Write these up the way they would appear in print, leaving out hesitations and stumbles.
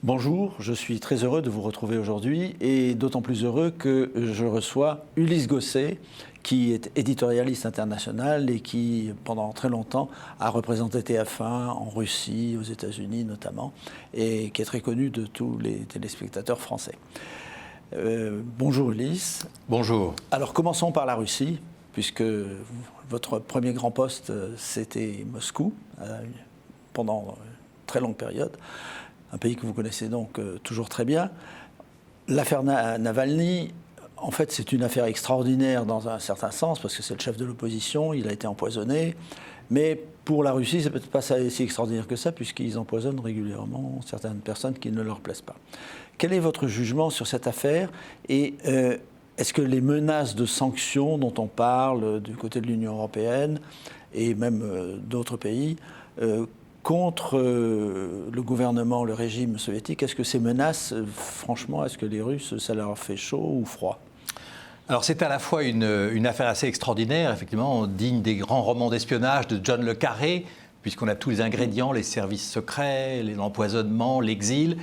Bonjour, je suis très heureux de vous retrouver aujourd'hui et d'autant plus heureux que je reçois Ulysse Gosset, qui est éditorialiste international et qui, pendant très longtemps, a représenté TF1 en Russie, aux États-Unis notamment, et qui est très connu de tous les téléspectateurs français. Bonjour Ulysse. Bonjour. Alors commençons par la Russie, puisque votre premier grand poste, c'était Moscou, pendant une très longue période. Un pays que vous connaissez donc toujours très bien. L'affaire Navalny, en fait, c'est une affaire extraordinaire dans un certain sens, parce que c'est le chef de l'opposition, il a été empoisonné. Mais pour la Russie, c'est peut-être pas si extraordinaire que ça, puisqu'ils empoisonnent régulièrement certaines personnes qui ne leur plaisent pas. Quel est votre jugement sur cette affaire? Et est-ce que les menaces de sanctions dont on parle du côté de l'Union européenne et même d'autres pays contre le gouvernement, le régime soviétique, est-ce que ces menaces, franchement, est-ce que les Russes, ça leur fait chaud ou froid? Alors c'est à la fois une affaire assez extraordinaire, effectivement, digne des grands romans d'espionnage de John le Carré, puisqu'on a tous les ingrédients, les services secrets, l'empoisonnement, l'exil.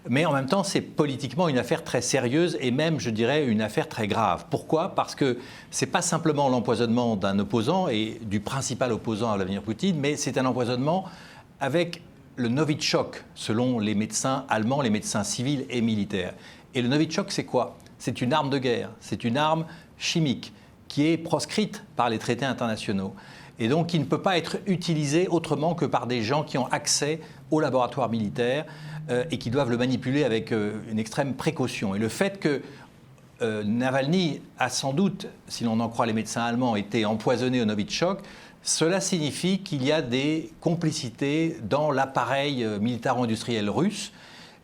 Mais en même temps, c'est politiquement une affaire très sérieuse et même, je dirais, une affaire très grave. Pourquoi? Parce que ce n'est pas simplement l'empoisonnement d'un opposant et du principal opposant à Vladimir Poutine, mais c'est un empoisonnement avec le Novichok, selon les médecins allemands, les médecins civils et militaires. Et le Novichok, c'est quoi? C'est une arme de guerre, c'est une arme chimique qui est proscrite par les traités internationaux. Et donc qui ne peut pas être utilisée autrement que par des gens qui ont accès au laboratoire militaire et qui doivent le manipuler avec une extrême précaution. Et le fait que Navalny a sans doute, si l'on en croit les médecins allemands, été empoisonné au Novichok, cela signifie qu'il y a des complicités dans l'appareil militaro-industriel russe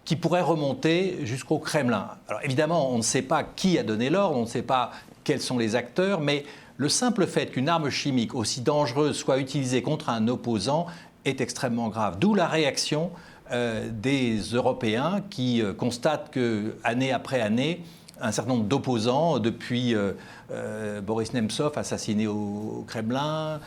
qui pourraient remonter jusqu'au Kremlin. Alors évidemment, on ne sait pas qui a donné l'ordre, on ne sait pas quels sont les acteurs, mais le simple fait qu'une arme chimique aussi dangereuse soit utilisée contre un opposant est extrêmement grave. D'où la réaction des Européens qui constatent que, année après année, un certain nombre d'opposants, depuis Boris Nemtsov, assassiné au Kremlin,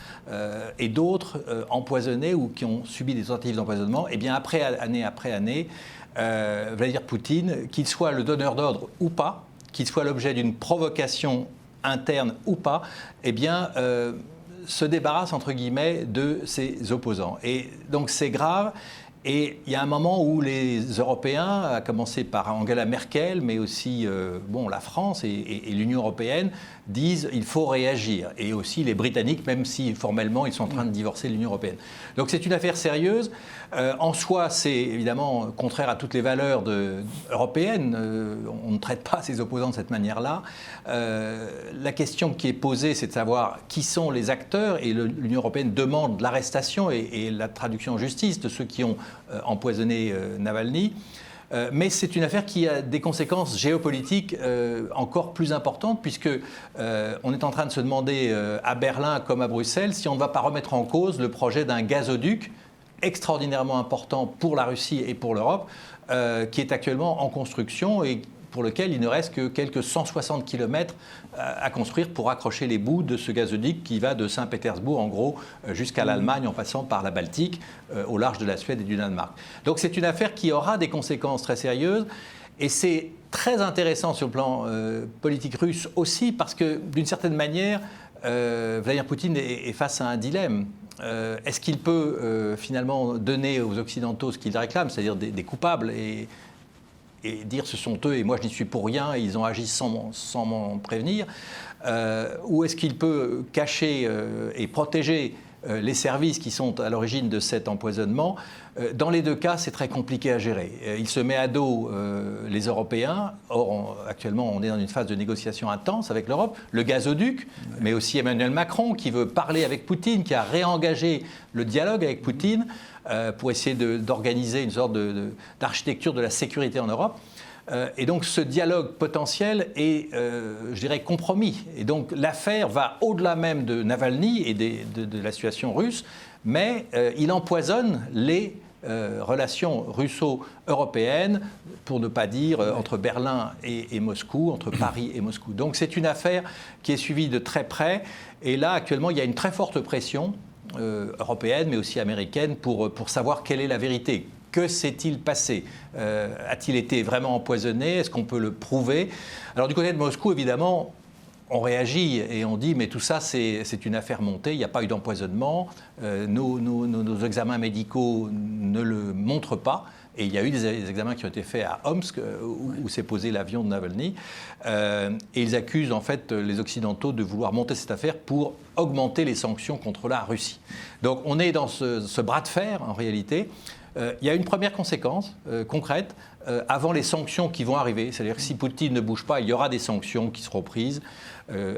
et d'autres empoisonnés ou qui ont subi des tentatives d'empoisonnement, et bien année après année, Vladimir Poutine, qu'il soit le donneur d'ordre ou pas, qu'il soit l'objet d'une provocation interne ou pas, eh bien, se débarrasse, entre guillemets, de ses opposants. Et donc c'est grave. Et il y a un moment où les Européens, à commencer par Angela Merkel, mais aussi la France et l'Union européenne, disent qu'il faut réagir. Et aussi les Britanniques, même si formellement ils sont en train de divorcer de l'Union européenne. Donc c'est une affaire sérieuse. En soi, c'est évidemment contraire à toutes les valeurs européennes. On ne traite pas ses opposants de cette manière-là. La question qui est posée, c'est de savoir qui sont les acteurs. Et l'Union européenne demande l'arrestation et la traduction en justice de ceux qui ont empoisonné Navalny. Mais c'est une affaire qui a des conséquences géopolitiques encore plus importantes, puisque on est en train de se demander à Berlin comme à Bruxelles si on ne va pas remettre en cause le projet d'un gazoduc extraordinairement important pour la Russie et pour l'Europe, qui est actuellement en construction et pour lequel il ne reste que quelques 160 km à construire pour accrocher les bouts de ce gazoduc qui va de Saint-Pétersbourg, en gros, jusqu'à l'Allemagne, en passant par la Baltique, au large de la Suède et du Danemark. Donc c'est une affaire qui aura des conséquences très sérieuses. Et c'est très intéressant sur le plan politique russe aussi, parce que d'une certaine manière, Vladimir Poutine est face à un dilemme. Est-ce qu'il peut finalement donner aux Occidentaux ce qu'ils réclament, c'est-à-dire des coupables et dire ce sont eux et moi je n'y suis pour rien et ils ont agi sans m'en prévenir, ou est-ce qu'il peut cacher et protéger les services qui sont à l'origine de cet empoisonnement? Dans les deux cas, c'est très compliqué à gérer. Il se met à dos les Européens. Or, actuellement, on est dans une phase de négociation intense avec l'Europe. Le gazoduc, mais aussi Emmanuel Macron qui veut parler avec Poutine, qui a réengagé le dialogue avec Poutine pour essayer d'organiser une sorte d'architecture de la sécurité en Europe. Et donc ce dialogue potentiel est, je dirais, compromis. Et donc l'affaire va au-delà même de Navalny et de la situation russe, mais il empoisonne les relations russo-européennes, pour ne pas dire entre Berlin et Moscou, entre Paris et Moscou. Donc c'est une affaire qui est suivie de très près. Et là, actuellement, il y a une très forte pression européenne, mais aussi américaine, pour savoir quelle est la vérité. Que s'est-il passé? A-t-il été vraiment empoisonné? Est-ce qu'on peut le prouver? Alors du côté de Moscou, évidemment, on réagit et on dit mais tout ça c'est une affaire montée, il n'y a pas eu d'empoisonnement, nos examens médicaux ne le montrent pas. Et il y a eu des examens qui ont été faits à Omsk, où s'est posé l'avion de Navalny. Et ils accusent en fait les Occidentaux de vouloir monter cette affaire pour augmenter les sanctions contre la Russie. Donc on est dans ce bras de fer en réalité. Il y a une première conséquence concrète avant les sanctions qui vont arriver. C'est-à-dire que si Poutine ne bouge pas, il y aura des sanctions qui seront prises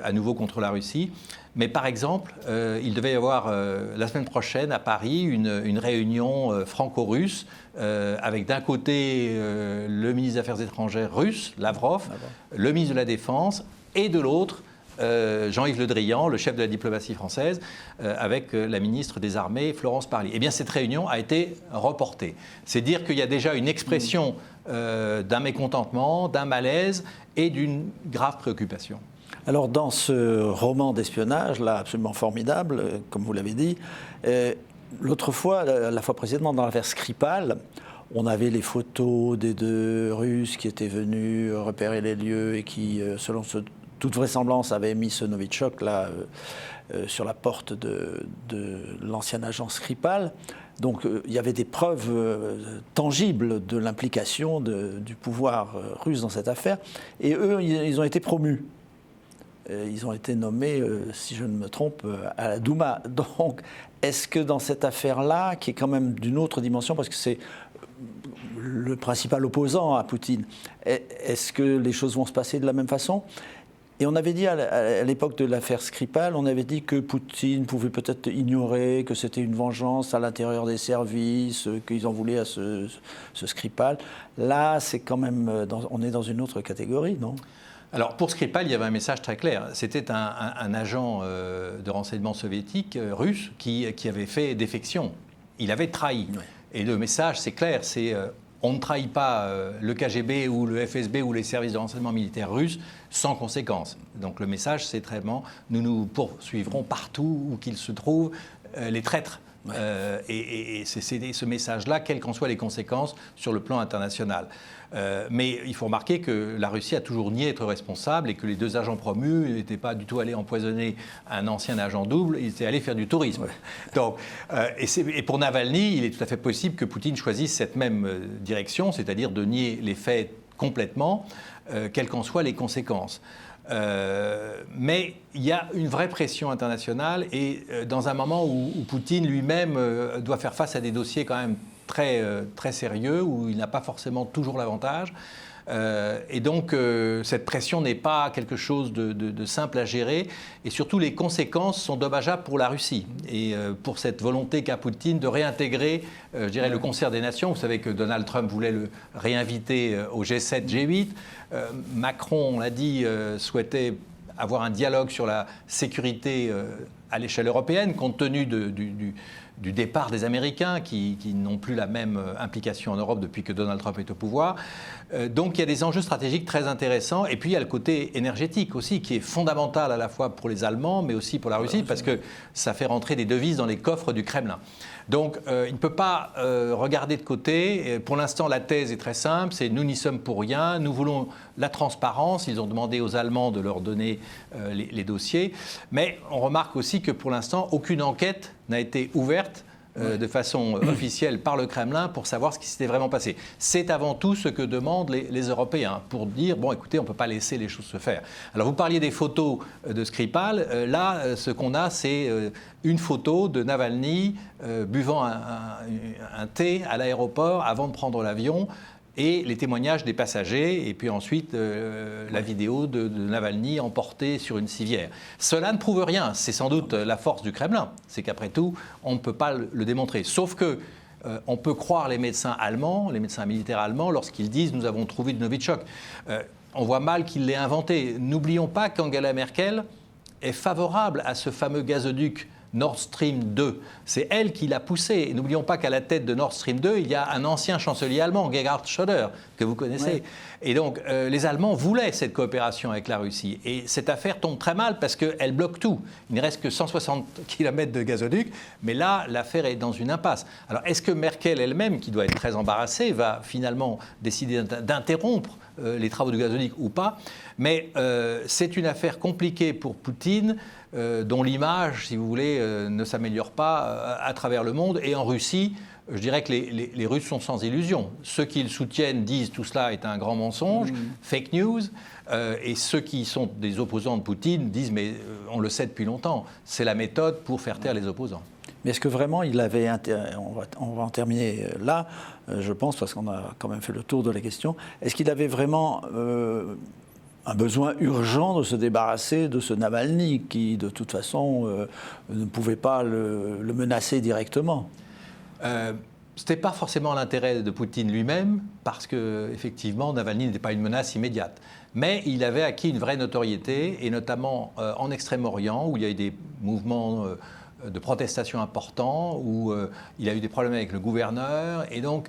à nouveau contre la Russie. Mais par exemple, il devait y avoir la semaine prochaine à Paris une réunion franco-russe avec d'un côté le ministre des Affaires étrangères russe, Lavrov, le ministre de la Défense, et de l'autre Jean-Yves Le Drian, le chef de la diplomatie française, avec la ministre des Armées, Florence Parly. Eh bien, cette réunion a été reportée. C'est dire qu'il y a déjà une expression d'un mécontentement, d'un malaise et d'une grave préoccupation. Alors, dans ce roman d'espionnage, là, absolument formidable, comme vous l'avez dit, l'autre fois, la fois précédente, dans l'affaire Skripal, on avait les photos des deux Russes qui étaient venus repérer les lieux et qui, selon toute vraisemblance, avaient mis ce Novichok là sur la porte de l'ancien agent Skripal. Donc il y avait des preuves tangibles de l'implication du pouvoir russe dans cette affaire. Et eux, ils ont été promus. Ils ont été nommés, si je ne me trompe, à la Douma. Donc, est-ce que dans cette affaire-là, qui est quand même d'une autre dimension, parce que c'est le principal opposant à Poutine, est-ce que les choses vont se passer de la même façon? Et on avait dit, à l'époque de l'affaire Skripal, on avait dit que Poutine pouvait peut-être ignorer, que c'était une vengeance à l'intérieur des services, qu'ils en voulaient à ce Skripal. Là, c'est quand même, on est dans une autre catégorie, non ? Alors pour Skripal, il y avait un message très clair. C'était un agent de renseignement soviétique russe qui avait fait défection. Il avait trahi. Oui. Et le message, c'est clair, c'est on ne trahit pas le KGB ou le FSB ou les services de renseignement militaire russes sans conséquence. Donc le message, c'est très bien, nous poursuivrons partout où qu'ils se trouvent les traîtres. Ouais. Et c'est ce message-là, quelles qu'en soient les conséquences sur le plan international. Mais il faut remarquer que la Russie a toujours nié être responsable et que les deux agents promus n'étaient pas du tout allés empoisonner un ancien agent double, ils étaient allés faire du tourisme. Ouais. Donc, et pour Navalny, il est tout à fait possible que Poutine choisisse cette même direction, c'est-à-dire de nier les faits complètement, quelles qu'en soient les conséquences. Mais il y a une vraie pression internationale et dans un moment où Poutine lui-même doit faire face à des dossiers quand même très sérieux, où il n'a pas forcément toujours l'avantage. Et donc, cette pression n'est pas quelque chose de simple à gérer. Et surtout, les conséquences sont dommageables pour la Russie. Et pour cette volonté qu'a Poutine de réintégrer, je dirais, le concert des nations. Vous savez que Donald Trump voulait le réinviter au G7, G8. Macron, on l'a dit, souhaitait avoir un dialogue sur la sécurité à l'échelle européenne, compte tenu du départ des Américains qui n'ont plus la même implication en Europe depuis que Donald Trump est au pouvoir. Donc il y a des enjeux stratégiques très intéressants. Et puis il y a le côté énergétique aussi, qui est fondamental à la fois pour les Allemands, mais aussi pour la Russie, parce que ça fait rentrer des devises dans les coffres du Kremlin. Donc il ne peut pas regarder de côté. Pour l'instant, la thèse est très simple, c'est nous n'y sommes pour rien, nous voulons la transparence. Ils ont demandé aux Allemands de leur donner les dossiers. Mais on remarque aussi que pour l'instant, aucune enquête n'a été ouverte de façon officielle par le Kremlin pour savoir ce qui s'était vraiment passé. C'est avant tout ce que demandent les Européens pour dire, bon écoutez, on ne peut pas laisser les choses se faire. Alors vous parliez des photos de Skripal, là ce qu'on a c'est une photo de Navalny buvant un thé à l'aéroport avant de prendre l'avion, et les témoignages des passagers, et puis ensuite la vidéo de Navalny emporté sur une civière. Cela ne prouve rien, c'est sans doute la force du Kremlin, c'est qu'après tout, on ne peut pas le démontrer. Sauf que on peut croire les médecins allemands, les médecins militaires allemands, lorsqu'ils disent « nous avons trouvé le Novichok ». On voit mal qu'il l'ait inventé. N'oublions pas qu'Angela Merkel est favorable à ce fameux gazoduc Nord Stream 2. C'est elle qui l'a poussé. Et n'oublions pas qu'à la tête de Nord Stream 2, il y a un ancien chancelier allemand, Gerhard Schröder, que vous connaissez. Oui. Et donc, les Allemands voulaient cette coopération avec la Russie. Et cette affaire tombe très mal parce qu'elle bloque tout. Il ne reste que 160 km de gazoduc, mais là, l'affaire est dans une impasse. Alors, est-ce que Merkel elle-même, qui doit être très embarrassée, va finalement décider d'interrompre les travaux du gazoduc ou pas? Mais c'est une affaire compliquée pour Poutine, dont l'image, si vous voulez, ne s'améliore pas à travers le monde. Et en Russie, je dirais que les Russes sont sans illusion. Ceux qui le soutiennent disent tout cela est un grand mensonge, fake news. Et ceux qui sont des opposants de Poutine disent mais on le sait depuis longtemps, c'est la méthode pour faire taire les opposants. Mais est-ce que vraiment il avait intérêt, on va en terminer là, je pense, parce qu'on a quand même fait le tour de la question, est-ce qu'il avait vraiment un besoin urgent de se débarrasser de ce Navalny qui, de toute façon, ne pouvait pas le menacer directement? Ce n'était pas forcément l'intérêt de Poutine lui-même, parce qu'effectivement, Navalny n'était pas une menace immédiate. Mais il avait acquis une vraie notoriété, et notamment en Extrême-Orient, où il y a eu des mouvements de protestation importants, où il a eu des problèmes avec le gouverneur, et donc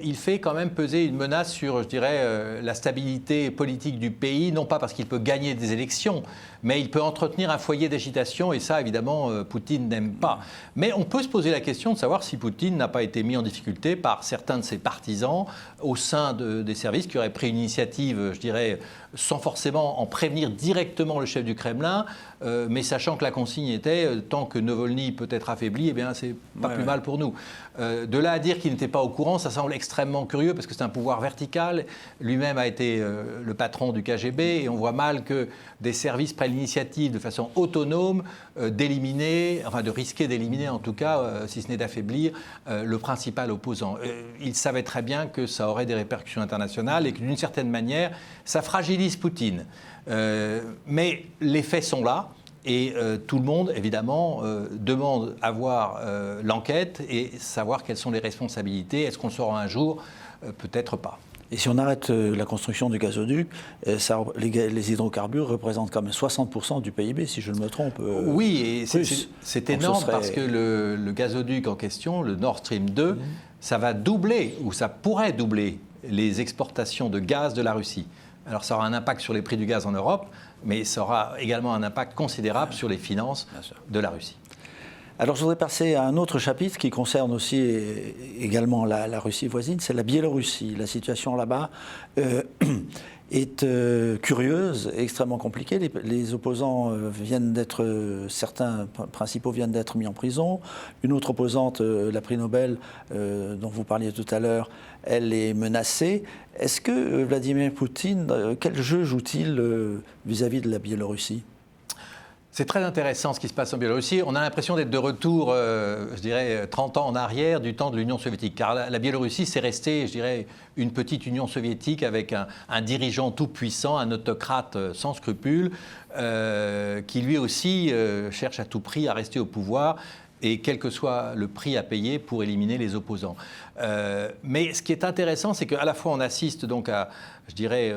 il fait quand même peser une menace sur, je dirais, la stabilité politique du pays, non pas parce qu'il peut gagner des élections, mais il peut entretenir un foyer d'agitation, et ça, évidemment, Poutine n'aime pas. Mais on peut se poser la question de savoir si Poutine n'a pas été mis en difficulté par certains de ses partisans au sein des services qui auraient pris une initiative, je dirais, sans forcément en prévenir directement le chef du Kremlin, mais sachant que la consigne était, tant que Navalny peut être affaibli, eh bien, c'est pas plus mal pour nous. De là à dire qu'il n'était pas au courant, ça semble extrêmement curieux, parce que c'est un pouvoir vertical. Lui-même a été le patron du KGB, et on voit mal que des services prennent l'initiative de façon autonome d'éliminer, enfin de risquer d'éliminer en tout cas, si ce n'est d'affaiblir, le principal opposant. Il savait très bien que ça aurait des répercussions internationales et que d'une certaine manière, ça fragilise Poutine. Mais les faits sont là. Et tout le monde, évidemment, demande à voir l'enquête et savoir quelles sont les responsabilités. Est-ce qu'on le saura un jour? Peut-être pas. Et si on arrête la construction du gazoduc, les hydrocarbures représentent quand même 60% du PIB, si je ne me trompe. Oui, et c'est énorme parce que le gazoduc en question, le Nord Stream 2, ça va doubler, ou ça pourrait doubler, les exportations de gaz de la Russie. Alors ça aura un impact sur les prix du gaz en Europe, mais ça aura également un impact considérable sur les finances de la Russie. Alors je voudrais passer à un autre chapitre qui concerne aussi également la Russie voisine, c'est la Biélorussie. La situation là-bas est curieuse, extrêmement compliquée. Les opposants viennent d'être, certains principaux viennent d'être mis en prison. Une autre opposante, la prix Nobel, dont vous parliez tout à l'heure, elle est menacée. Est-ce que Vladimir Poutine, quel jeu joue-t-il vis-à-vis de la Biélorussie ? C'est très intéressant ce qui se passe en Biélorussie. On a l'impression d'être de retour, je dirais, 30 ans en arrière du temps de l'Union soviétique. Car la Biélorussie, c'est resté, je dirais, une petite Union soviétique avec un dirigeant tout-puissant, un autocrate sans scrupules, qui lui aussi cherche à tout prix à rester au pouvoir, et quel que soit le prix à payer pour éliminer les opposants. Mais ce qui est intéressant, c'est qu'à la fois on assiste donc à, je dirais,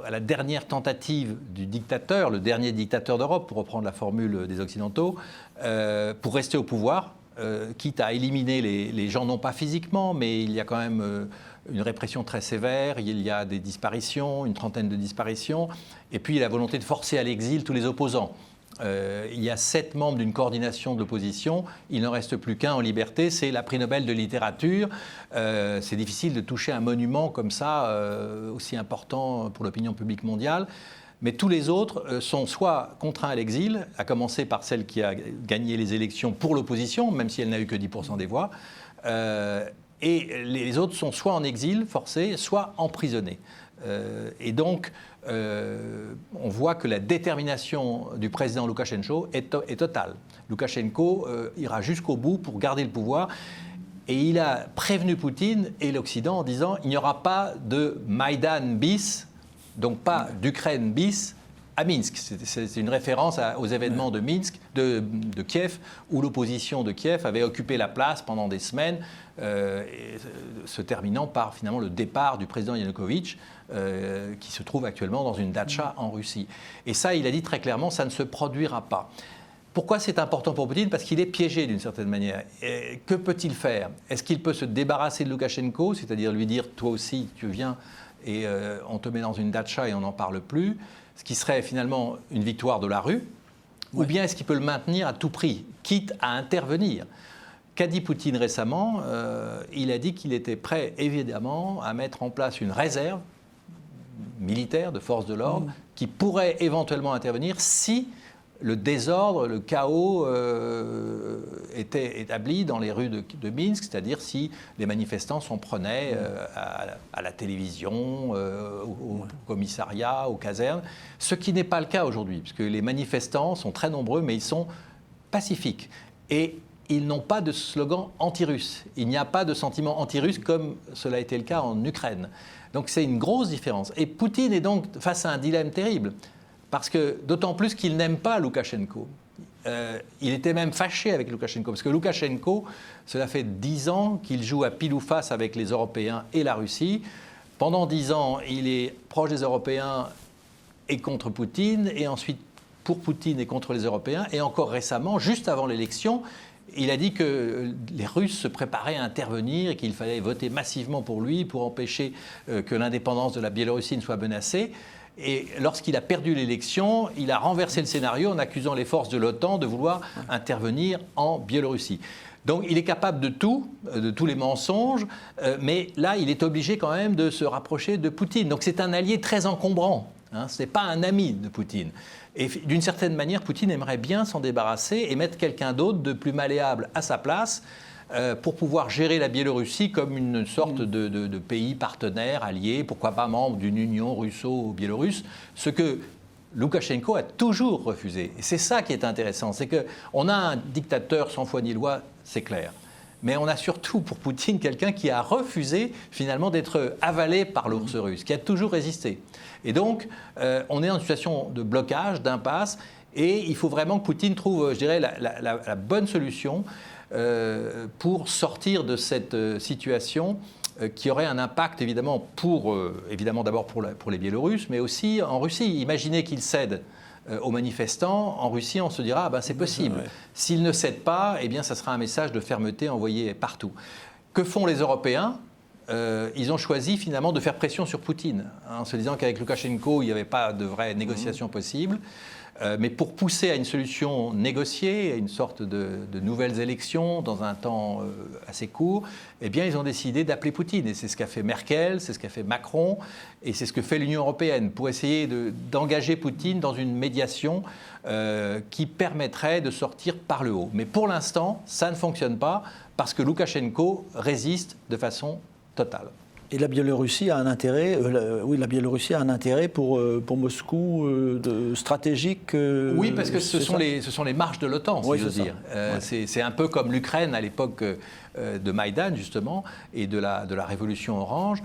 à la dernière tentative du dictateur, le dernier dictateur d'Europe, pour reprendre la formule des Occidentaux, pour rester au pouvoir, quitte à éliminer les gens, non pas physiquement, mais il y a quand même une répression très sévère, il y a des disparitions, une trentaine de disparitions, et puis la volonté de forcer à l'exil tous les opposants. Il y a 7 membres d'une coordination de l'opposition, il n'en reste plus qu'un en liberté, c'est la prix Nobel de littérature. C'est difficile de toucher un monument comme ça, aussi important pour l'opinion publique mondiale. Mais tous les autres sont soit contraints à l'exil, à commencer par celle qui a gagné les élections pour l'opposition, même si elle n'a eu que 10% des voix, et les autres sont soit en exil forcé, soit emprisonnés. Et donc, on voit que la détermination du président Loukachenko est totale. Loukachenko ira jusqu'au bout pour garder le pouvoir. Et il a prévenu Poutine et l'Occident en disant il n'y aura pas de Maïdan bis, donc pas d'Ukraine bis, à Minsk. C'est une référence aux événements de Minsk, de Kiev, où l'opposition de Kiev avait occupé la place pendant des semaines, se terminant par finalement le départ du président Yanukovych, qui se trouve actuellement dans une datcha en Russie. Et ça, il a dit très clairement, ça ne se produira pas. pourquoi c'est important pour Poutine? Parce qu'il est piégé d'une certaine manière. Et que peut-il faire? Est-ce qu'il peut se débarrasser de Loukachenko, c'est-à-dire lui dire « toi aussi, tu viens et on te met dans une datcha et on n'en parle plus », ce qui serait finalement une victoire de la rue, ou bien est-ce qu'il peut le maintenir à tout prix, quitte à intervenir? Qu'a dit Poutine récemment? Il a dit qu'il était prêt, évidemment, à mettre en place une réserve militaire de forces de l'ordre qui pourrait éventuellement intervenir si le désordre, le chaos était établi dans les rues de Minsk, c'est-à-dire si les manifestants s'en prenaient à la télévision, au commissariat, aux casernes, ce qui n'est pas le cas aujourd'hui, puisque les manifestants sont très nombreux, mais ils sont pacifiques. Et ils n'ont pas de slogan anti-russe. Il n'y a pas de sentiment anti-russe comme cela a été le cas en Ukraine. Donc c'est une grosse différence. Et Poutine est donc face à un dilemme terrible. Parce que, d'autant plus qu'il n'aime pas Loukachenko. Il était même fâché avec Loukachenko. Parce que Loukachenko, cela fait 10 ans qu'il joue à pile ou face avec les Européens et la Russie. Pendant 10 ans, il est proche des Européens et contre Poutine. Et ensuite, pour Poutine et contre les Européens. Et encore récemment, juste avant l'élection, il a dit que les Russes se préparaient à intervenir et qu'il fallait voter massivement pour lui pour empêcher que l'indépendance de la Biélorussie ne soit menacée. Et lorsqu'il a perdu l'élection, il a renversé le scénario en accusant les forces de l'OTAN de vouloir intervenir en Biélorussie. Donc il est capable de tout, de tous les mensonges, mais là il est obligé quand même de se rapprocher de Poutine. Donc c'est un allié très encombrant, hein, ce n'est pas un ami de Poutine. Et d'une certaine manière, Poutine aimerait bien s'en débarrasser et mettre quelqu'un d'autre de plus malléable à sa place, pour pouvoir gérer la Biélorussie comme une sorte de pays partenaire, allié, pourquoi pas membre d'une union russo-biélorusse, ce que Loukachenko a toujours refusé. Et c'est ça qui est intéressant, c'est qu'on a un dictateur sans foi ni loi, c'est clair. Mais on a surtout pour Poutine quelqu'un qui a refusé finalement d'être avalé par l'ours russe, qui a toujours résisté. Et donc on est en situation de blocage, d'impasse, et il faut vraiment que Poutine trouve, je dirais, la bonne solution pour sortir de cette situation qui aurait un impact évidemment d'abord pour les Biélorusses, mais aussi en Russie. Imaginez qu'ils cèdent aux manifestants. En Russie, on se dira c'est possible. Ouais. S'ils ne cèdent pas, eh bien, ça sera un message de fermeté envoyé partout. Que font les Européens? Ils ont choisi finalement de faire pression sur Poutine, en se disant qu'avec Loukachenko, il n'y avait pas de vraie négociation possible. Mais pour pousser à une solution négociée, à une sorte de nouvelles élections dans un temps assez court, eh bien, ils ont décidé d'appeler Poutine. Et c'est ce qu'a fait Merkel, c'est ce qu'a fait Macron, et c'est ce que fait l'Union européenne, pour essayer d'engager Poutine dans une médiation qui permettrait de sortir par le haut. Mais pour l'instant, ça ne fonctionne pas, parce que Loukachenko résiste de façon totale. Et la Biélorussie a un intérêt, la Biélorussie a un intérêt pour Moscou stratégique. Oui, parce que ce sont les marches de l'OTAN, si j'ose dire. C'est un peu comme l'Ukraine à l'époque de Maïdan, justement, et de la révolution orange.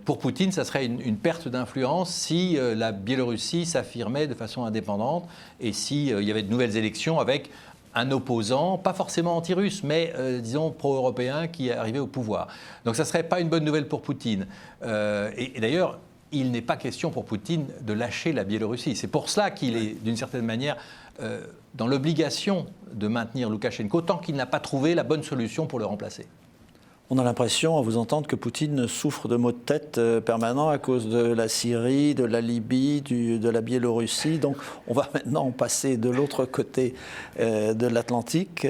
Pour Poutine, ça serait une perte d'influence si la Biélorussie s'affirmait de façon indépendante et s'il y avait de nouvelles élections avec un opposant, pas forcément anti-russe, mais disons pro-européen qui est arrivé au pouvoir. Donc ça ne serait pas une bonne nouvelle pour Poutine. Et d'ailleurs, il n'est pas question pour Poutine de lâcher la Biélorussie. C'est pour cela qu'il est, d'une certaine manière, dans l'obligation de maintenir Loukachenko tant qu'il n'a pas trouvé la bonne solution pour le remplacer. On a l'impression, à vous entendre, que Poutine souffre de maux de tête permanents à cause de la Syrie, de la Libye, de la Biélorussie. Donc on va maintenant passer de l'autre côté de l'Atlantique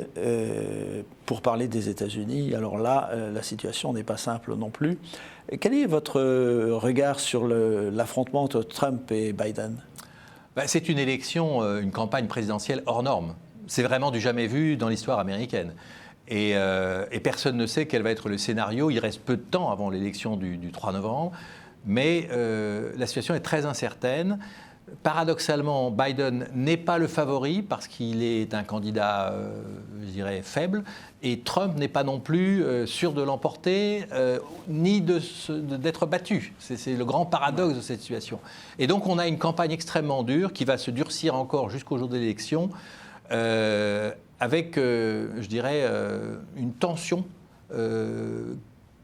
pour parler des États-Unis. Alors là, la situation n'est pas simple non plus. Quel est votre regard sur l'affrontement entre Trump et Biden ? C'est une élection, une campagne présidentielle hors norme. C'est vraiment du jamais vu dans l'histoire américaine. Et personne ne sait quel va être le scénario. Il reste peu de temps avant l'élection du 3 novembre. Mais la situation est très incertaine. Paradoxalement, Biden n'est pas le favori parce qu'il est un candidat, je dirais, faible. Et Trump n'est pas non plus sûr de l'emporter, ni d'être battu. C'est le grand paradoxe de cette situation. Et donc on a une campagne extrêmement dure qui va se durcir encore jusqu'au jour de l'élection. Avec, je dirais, une tension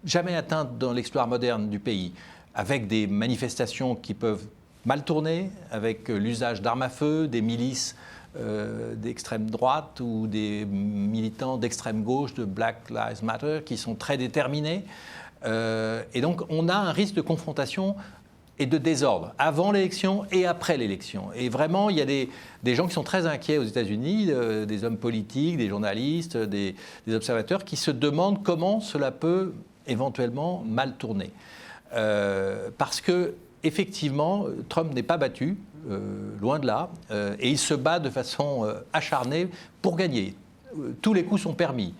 jamais atteinte dans l'histoire moderne du pays, avec des manifestations qui peuvent mal tourné, avec l'usage d'armes à feu, des milices d'extrême droite ou des militants d'extrême gauche de Black Lives Matter qui sont très déterminés. Et donc on a un risque de confrontation et de désordre avant l'élection et après l'élection. Et vraiment, il y a des gens qui sont très inquiets aux États-Unis, des hommes politiques, des journalistes, des observateurs, qui se demandent comment cela peut éventuellement mal tourner. Parce que, effectivement, Trump n'est pas battu, loin de là, et il se bat de façon acharnée pour gagner. Tous les coups sont permis.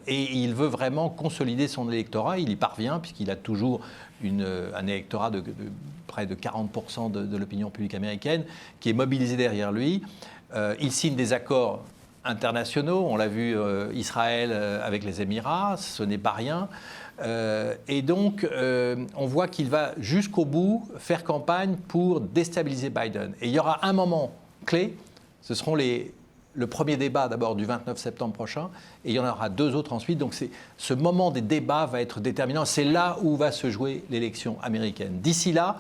Et il veut vraiment consolider son électorat. Il y parvient, puisqu'il a toujours un électorat de près de 40% de l'opinion publique américaine qui est mobilisé derrière lui. Il signe des accords internationaux. On l'a vu, Israël avec les Émirats, ce n'est pas rien. Et donc, on voit qu'il va jusqu'au bout faire campagne pour déstabiliser Biden. Et il y aura un moment clé, ce seront le premier débat d'abord du 29 septembre prochain, et il y en aura 2 autres ensuite. Donc ce moment des débats va être déterminant. C'est là où va se jouer l'élection américaine. D'ici là,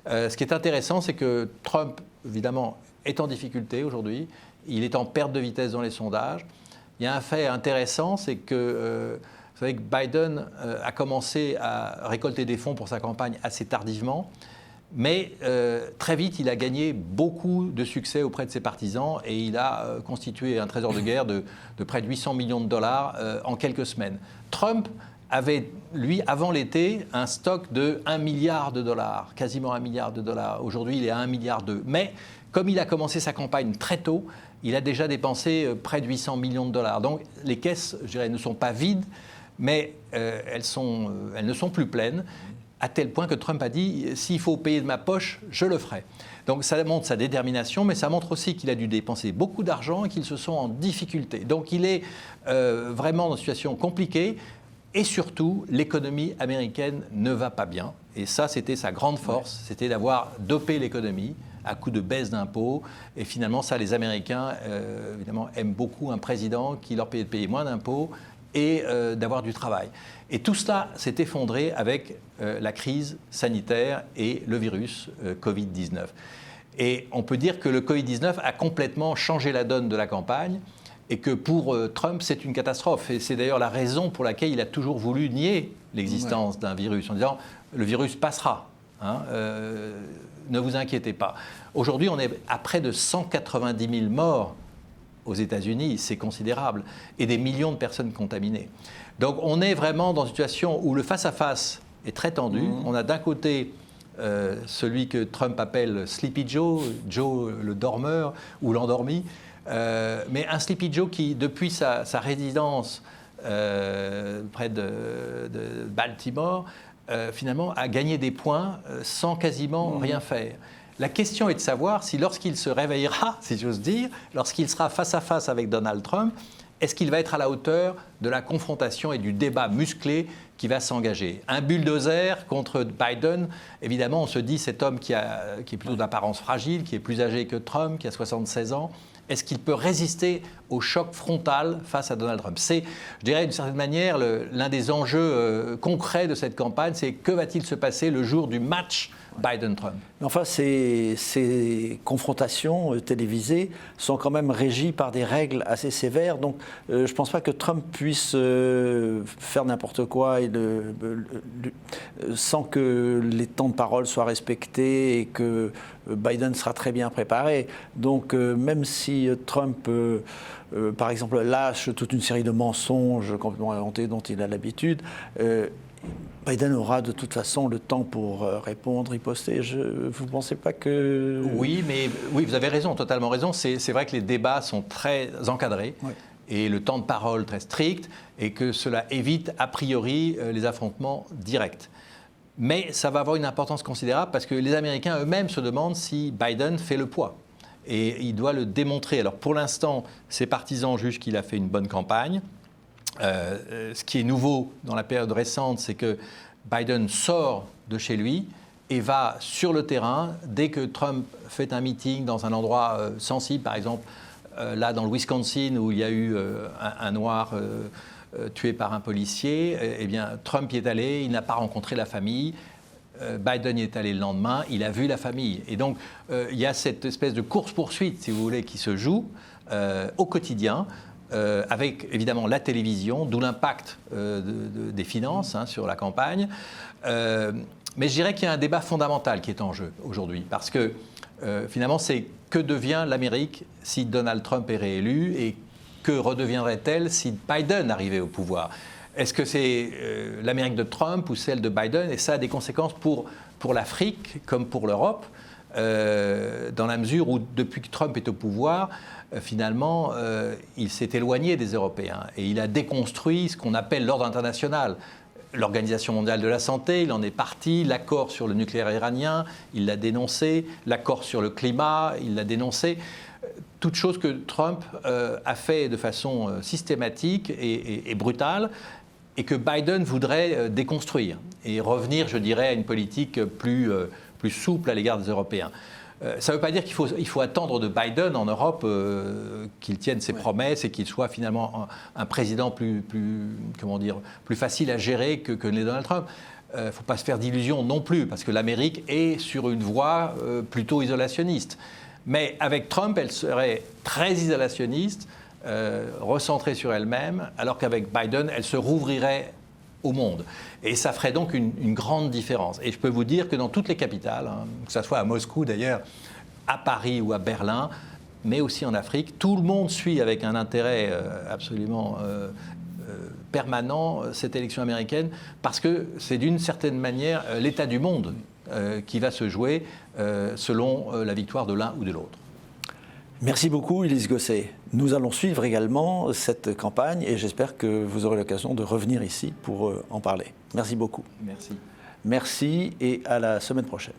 ce qui est intéressant, c'est que Trump, évidemment, est en difficulté aujourd'hui. Il est en perte de vitesse dans les sondages. Il y a un fait intéressant, c'est que vous savez que Biden a commencé à récolter des fonds pour sa campagne assez tardivement. Mais très vite, il a gagné beaucoup de succès auprès de ses partisans et il a constitué un trésor de guerre de près de 800 millions de dollars en quelques semaines. Trump avait, lui, avant l'été, un stock de 1 milliard de dollars, quasiment 1 milliard de dollars. Aujourd'hui, il est à 1,2 milliard. Mais comme il a commencé sa campagne très tôt, il a déjà dépensé près de 800 millions de dollars. Donc les caisses, je dirais, ne sont pas vides, mais elles ne sont plus pleines. À tel point que Trump a dit « s'il faut payer de ma poche, je le ferai ». Donc ça montre sa détermination, mais ça montre aussi qu'il a dû dépenser beaucoup d'argent et qu'ils se sont en difficulté. Donc il est vraiment dans une situation compliquée et surtout, l'économie américaine ne va pas bien. Et ça, c'était sa grande force, c'était d'avoir dopé l'économie à coup de baisse d'impôts. Et finalement, ça, les Américains, évidemment, aiment beaucoup un président qui leur permet de payer moins d'impôts et d'avoir du travail. Et tout cela s'est effondré avec la crise sanitaire et le virus Covid-19. Et on peut dire que le Covid-19 a complètement changé la donne de la campagne et que pour Trump, c'est une catastrophe. Et c'est d'ailleurs la raison pour laquelle il a toujours voulu nier l'existence d'un virus, en disant « le virus passera, hein, ne vous inquiétez pas ». Aujourd'hui, on est à près de 190 000 morts aux États-Unis, c'est considérable, et des millions de personnes contaminées. Donc on est vraiment dans une situation où le face-à-face est très tendu. On a d'un côté celui que Trump appelle Sleepy Joe, Joe le dormeur ou l'endormi, mais un Sleepy Joe qui, depuis sa résidence près de Baltimore, finalement a gagné des points sans quasiment rien faire. La question est de savoir si lorsqu'il se réveillera, si j'ose dire, lorsqu'il sera face à face avec Donald Trump, est-ce qu'il va être à la hauteur de la confrontation et du débat musclé qui va s'engager? Un bulldozer contre Biden, évidemment, on se dit cet homme qui est plutôt d'apparence fragile, qui est plus âgé que Trump, qui a 76 ans, est-ce qu'il peut résister au choc frontal face à Donald Trump? C'est, je dirais, d'une certaine manière, l'un des enjeux concrets de cette campagne, c'est que va-t-il se passer le jour du match Biden-Trump? Enfin, ces confrontations télévisées sont quand même régies par des règles assez sévères. Donc, je ne pense pas que Trump puisse faire n'importe quoi sans que les temps de parole soient respectés et que Biden sera très bien préparé. Donc, même si Trump, par exemple, lâche toute une série de mensonges complètement inventés dont il a l'habitude, Biden aura de toute façon le temps pour répondre, riposter. Vous ne pensez pas que... Oui, mais oui, vous avez raison, totalement raison. C'est vrai que les débats sont très encadrés et le temps de parole très strict et que cela évite a priori les affrontements directs. Mais ça va avoir une importance considérable parce que les Américains eux-mêmes se demandent si Biden fait le poids. Et il doit le démontrer. Alors pour l'instant, ses partisans jugent qu'il a fait une bonne campagne. Ce qui est nouveau dans la période récente, c'est que Biden sort de chez lui et va sur le terrain dès que Trump fait un meeting dans un endroit sensible, par exemple là dans le Wisconsin où il y a eu un noir tué par un policier. Eh bien, Trump y est allé, il n'a pas rencontré la famille. Biden y est allé le lendemain, il a vu la famille. Et donc, il y a cette espèce de course-poursuite, si vous voulez, qui se joue au quotidien, avec évidemment la télévision, d'où l'impact des finances sur la campagne. Mais je dirais qu'il y a un débat fondamental qui est en jeu aujourd'hui, parce que finalement, c'est que devient l'Amérique si Donald Trump est réélu et que redeviendrait-elle si Biden arrivait au pouvoir? Est-ce que c'est l'Amérique de Trump ou celle de Biden? Et ça a des conséquences pour l'Afrique comme pour l'Europe, dans la mesure où, depuis que Trump est au pouvoir, finalement, il s'est éloigné des Européens et il a déconstruit ce qu'on appelle l'ordre international. L'Organisation mondiale de la santé, il en est parti, l'accord sur le nucléaire iranien, il l'a dénoncé, l'accord sur le climat, il l'a dénoncé. Toute chose que Trump a fait de façon systématique et brutale, et que Biden voudrait déconstruire et revenir, je dirais, à une politique plus souple à l'égard des Européens. Ça ne veut pas dire qu'il faut attendre de Biden en Europe qu'il tienne ses promesses et qu'il soit finalement un président plus facile à gérer que les Donald Trump. Il ne faut pas se faire d'illusions non plus, parce que l'Amérique est sur une voie plutôt isolationniste. Mais avec Trump, elle serait très isolationniste, recentrée sur elle-même, alors qu'avec Biden, elle se rouvrirait au monde. Et ça ferait donc une grande différence. Et je peux vous dire que dans toutes les capitales, que ce soit à Moscou d'ailleurs, à Paris ou à Berlin, mais aussi en Afrique, tout le monde suit avec un intérêt absolument permanent cette élection américaine, parce que c'est d'une certaine manière l'état du monde qui va se jouer selon la victoire de l'un ou de l'autre. Merci beaucoup, Ulysse Gosset. Nous allons suivre également cette campagne et j'espère que vous aurez l'occasion de revenir ici pour en parler. Merci beaucoup. Merci. Merci et à la semaine prochaine.